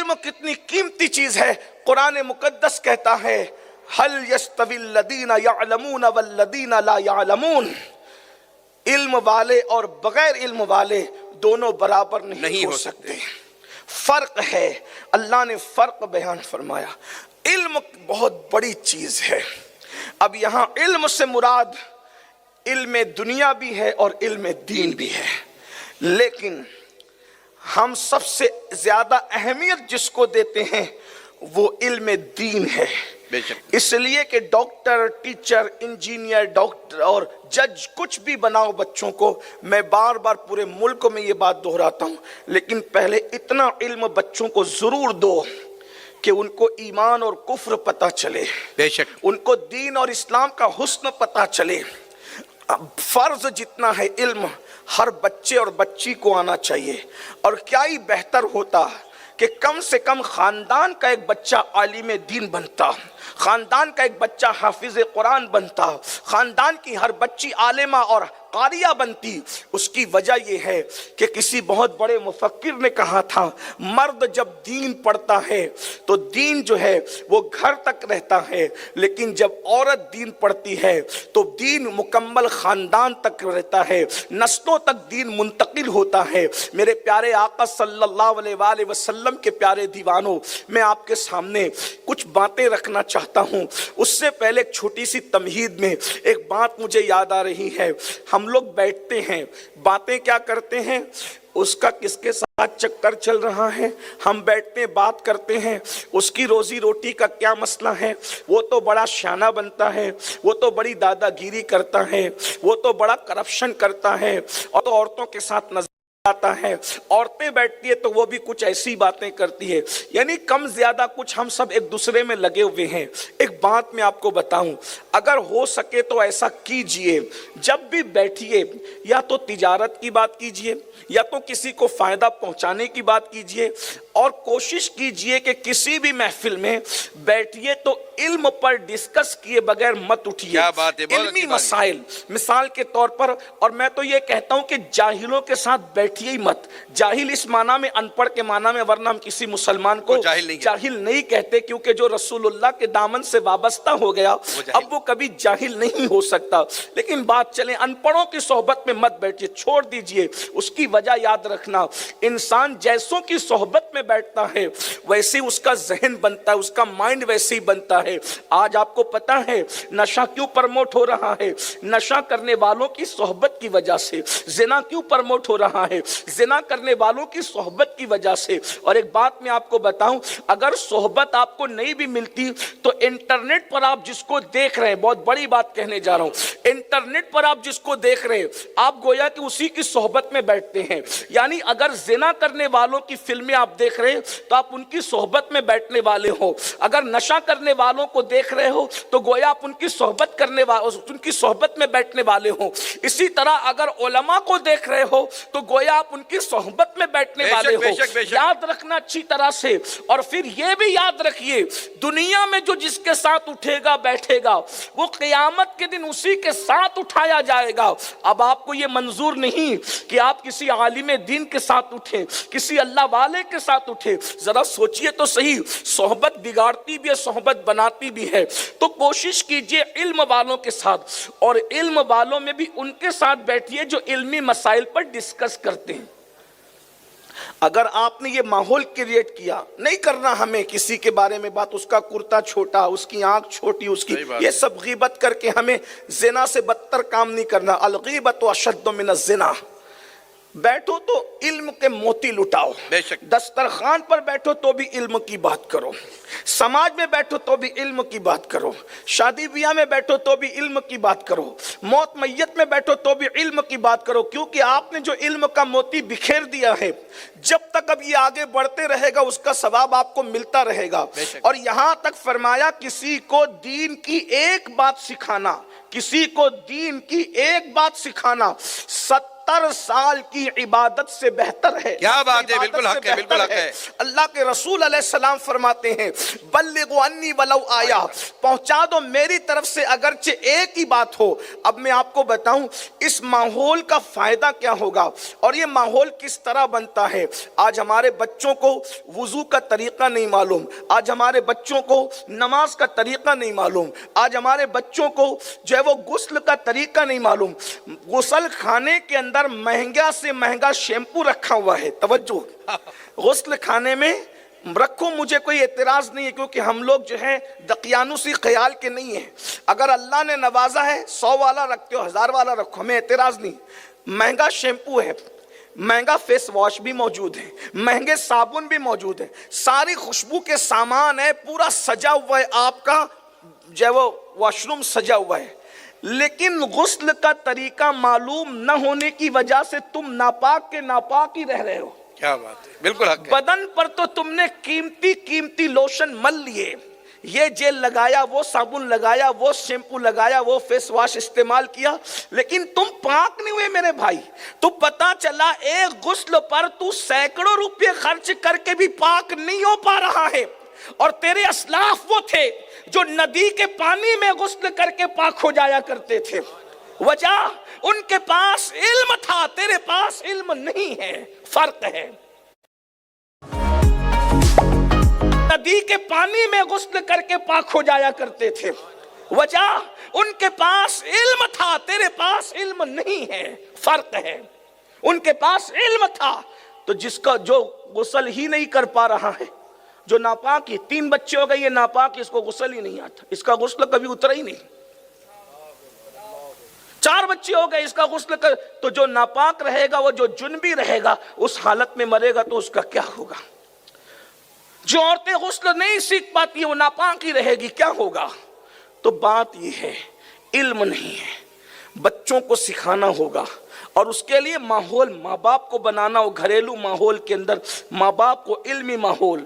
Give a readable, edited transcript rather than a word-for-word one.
علم کتنی قیمتی چیز ہے. قرآن مقدس کہتا ہے هل يستوي الذين يعلمون والذين لا يعلمون. علم والے اور بغیر علم والے دونوں برابر نہیں ہو سکتے. فرق ہے. اللہ نے فرق بیان فرمایا. علم بہت بڑی چیز ہے. اب یہاں علم سے مراد علم دنیا بھی ہے اور علم دین بھی ہے، لیکن ہم سب سے زیادہ اہمیت جس کو دیتے ہیں وہ علم دین ہے. اس لیے کہ ڈاکٹر، ٹیچر، انجینئر، ڈاکٹر اور جج کچھ بھی بناؤ بچوں کو، میں بار بار پورے ملک میں یہ بات دہراتا ہوں، لیکن پہلے اتنا علم بچوں کو ضرور دو کہ ان کو ایمان اور کفر پتہ چلے، بے شک ان کو دین اور اسلام کا حسن پتہ چلے. فرض جتنا ہے علم ہر بچے اور بچی کو آنا چاہیے. اور کیا ہی بہتر ہوتا کہ کم سے کم خاندان کا ایک بچہ عالم دین بنتا، خاندان کا ایک بچہ حافظ قرآن بنتا، خاندان کی ہر بچی عالمہ اور قاریہ بنتی. اس کی وجہ یہ ہے کہ کسی بہت بڑے مفکر نے کہا تھا مرد جب دین پڑھتا ہے تو دین جو ہے وہ گھر تک رہتا ہے، لیکن جب عورت دین پڑھتی ہے تو دین مکمل خاندان تک رہتا ہے، نسلوں تک دین منتقل ہوتا ہے. میرے پیارے آقا صلی اللہ علیہ وآلہ وسلم کے پیارے دیوانوں، میں آپ کے سامنے کچھ باتیں رکھنا چاہتا ہوں. اس سے پہلے ایک چھوٹی سی تمہید میں ایک بات مجھے یاد آ رہی ہے. ہم لوگ بیٹھتے ہیں، باتیں کیا کرتے ہیں، اس کا کس کے ساتھ چکر چل رہا ہے، ہم بیٹھتے ہیں بات کرتے ہیں، اس کی روزی روٹی کا کیا مسئلہ ہے، وہ تو بڑا شانہ بنتا ہے، وہ تو بڑی دادا گیری کرتا ہے، وہ تو بڑا کرپشن کرتا ہے، اور تو عورتوں کے ساتھ نظر آتا ہے. عورتیں بیٹھتی ہے تو وہ بھی کچھ ایسی باتیں کرتی ہے. یعنی کم زیادہ کچھ ہم سب ایک دوسرے میں لگے ہوئے ہیں. ایک بات میں آپ کو بتاؤں، اگر ہو سکے تو ایسا کیجئے، جب بھی بیٹھیے یا تو تجارت کی بات کیجئے یا تو کسی کو فائدہ پہنچانے کی بات کیجئے، اور کوشش کیجئے کہ کسی بھی محفل میں بیٹھیے تو علم پر ڈسکس کیے بغیر مت اٹھیے. علمی مسائل مثال کے طور پر، اور میں تو یہ کہتا ہوں کہ جاہلوں کے ساتھ بیٹھیے ہی مت. جاہل اس معنی میں ان پڑھ کے معنی میں، ورنہ ہم کسی مسلمان کو جاہل نہیں کہتے، کیونکہ جو رسول اللہ کے دامن سے وابستہ ہو گیا اب وہ کبھی جاہل نہیں ہو سکتا. لیکن بات چلیں ان پڑھوں کی صحبت میں مت بیٹھیے، چھوڑ دیجئے. اس کی وجہ یاد رکھنا، انسان جیسوں کی صحبت میں بیٹھتا ہے ویسے اس کا ذہن بنتا ہے، اس کا مائنڈ ویسے ہی بنتا ہے. آج آپ کو پتا ہے نشہ کیوں پرموٹ ہو رہا ہے؟ نشہ کرنے والوں کی صحبت کی وجہ سے. زنا کیوں پرموٹ ہو رہا ہے؟ زنا کرنے والوں کی صحبت کی وجہ سے. اور ایک بات میں آپ کو بتاؤں، اگر صحبت آپ کو نہیں بھی ملتی تو انٹرنیٹ پر آپ جس کو دیکھ رہے ہیں، بہت بڑی بات کہنے جا رہا ہوں، انٹرنیٹ پر آپ جس کو دیکھ رہے ہیں آپ گویا کہ اسی کی صحبت میں بیٹھتے ہیں. یعنی اگر زنا کرنے والوں کی فلمیں آپ دیکھ رہے ہیں تو آپ ان کی صحبت میں بیٹھنے والے ہو. اگر نشہ کرنے والوں کو دیکھ رہے ہو تو گویا آپ ان کی صحبت کرنے ان کی صحبت میں بیٹھنے والے ہو. اسی طرح اگر علماء کو دیکھ رہے ہو تو گویا آپ ان کی صحبت میں بیٹھنے والے ہو. یاد رکھنا اچھی طرح سے. اور پھر یہ بھی یاد رکھیے، دنیا میں جو جس کے ساتھ اٹھے گا بیٹھے گا وہ قیامت کے دن اسی کے ساتھ اٹھایا جائے گا. اب آپ کو یہ منظور نہیں کہ آپ کسی عالم دین کے ساتھ اٹھیں، کسی اللہ والے کے ساتھ اٹھیں. ذرا سوچئے تو صحیح، صحبت بگاڑتی بھی ہے، صحبت بناتی بھی ہے. تو کوشش کیجئے علم والوں کے ساتھ، اور علم والوں میں بھی ان کے ساتھ بیٹھیے جو علمی مسائل پر ڈسکس کرتے ہیں. اگر آپ نے یہ ماحول کریٹ کیا، نہیں کرنا ہمیں کسی کے بارے میں بات، اس کا کرتا چھوٹا، اس کی آنکھ چھوٹی، اس کی یہ سب غیبت کر کے ہمیں زنا سے بدتر کام نہیں کرنا. الغیبت اشد من الزنا. بیٹھو تو علم کے موتی لٹاؤ. دسترخوان پر بیٹھو تو بھی علم کی بات کرو، سماج میں بیٹھو تو بھی علم کی بات کرو، شادی بیاہ میں بیٹھو تو بھی علم کی بات کرو، موت میت میں بیٹھو تو بھی علم کی بات کرو. کیونکہ آپ نے جو علم کا موتی بکھیر دیا ہے، جب تک اب یہ آگے بڑھتے رہے گا اس کا ثواب آپ کو ملتا رہے گا. اور یہاں تک فرمایا کسی کو دین کی ایک بات سکھانا، کسی کو دین کی ایک بات سکھانا 70 70 سال کی عبادت سے بہتر ہے. کیا بات ہے، بالکل حق ہے، بالکل حق ہے. اللہ کے رسول علیہ السلام فرماتے ہیں بلغوا انی ولو آیا، پہنچا دو میری طرف سے اگرچہ ایک ہی بات ہو. اب میں آپ کو بتاؤں اس ماحول کا فائدہ کیا ہوگا اور یہ ماحول کس طرح بنتا ہے. آج ہمارے بچوں کو وضو کا طریقہ نہیں معلوم، آج ہمارے بچوں کو نماز کا طریقہ نہیں معلوم، آج ہمارے بچوں کو جو ہے وہ غسل کا طریقہ نہیں معلوم. غسل خانے کے اندر مہنگا سے مہنگا شیمپو رکھا ہوا ہے. توجہ، غسل خانے میں رکھو، مجھے کوئی اعتراض نہیں ہے، کیونکہ ہم لوگ جو ہیں دقیانوسی خیال کے نہیں ہیں. اگر اللہ نے نوازا ہے 100 والا رکھتے ہو 1000 والا رکھو، ہمیں اعتراض نہیں. مہنگا شیمپو ہے، مہنگا فیس واش بھی موجود ہے، مہنگے صابن بھی موجود ہے، ساری خوشبو کے سامان ہے، پورا سجا ہوا ہے، آپ کا جو ہے وہ واش روم سجا ہوا ہے. لیکن غسل کا طریقہ معلوم نہ ہونے کی وجہ سے تم ناپاک کے ناپاک ہی رہ رہے ہو. کیا بات ہے، بالکل حق ہے. بدن پر تو تم نے قیمتی لوشن مل لیے، یہ جیل لگایا، وہ صابن لگایا، وہ شیمپو لگایا، وہ فیس واش استعمال کیا، لیکن تم پاک نہیں ہوئے میرے بھائی. تو پتا چلا ایک غسل پر تو سینکڑوں روپے خرچ کر کے بھی پاک نہیں ہو پا رہا ہے. اور تیرے اسلاف وہ تھے جو ندی کے پانی میں غسل کر کے پاک ہو جایا کرتے تھے. وجہ ان کے پاس علم تھا، تیرے پاس علم نہیں ہے، فرق ہے. ندی کے پانی میں غسل کر کے پاک ہو جایا کرتے تھے. وجہ ان کے پاس علم تھا، تیرے پاس علم نہیں ہے، فرق ہے. ان کے پاس علم تھا. تو جس کا جو غسل ہی نہیں کر پا رہا ہے، جو ناپاک ہی، 3 بچے ہو گئے یہ ناپاک، اس کو غسل ہی نہیں آتا، اس کا غسل کبھی اترا ہی نہیں. 4 بچے ہو گئے، اس کا غسل کر، تو جو ناپاک رہے گا، وہ جو جنبی رہے گا، اس حالت میں مرے گا تو اس کا کیا ہوگا. جو عورتیں غسل نہیں سیکھ پاتی ہیں وہ ناپاک ہی رہے گی، کیا ہوگا. تو بات یہ ہے علم نہیں ہے، بچوں کو سکھانا ہوگا. اور اس کے لیے ماحول ماں باپ کو بنانا ہو، گھریلو ماحول کے اندر ماں باپ کو علمی ماحول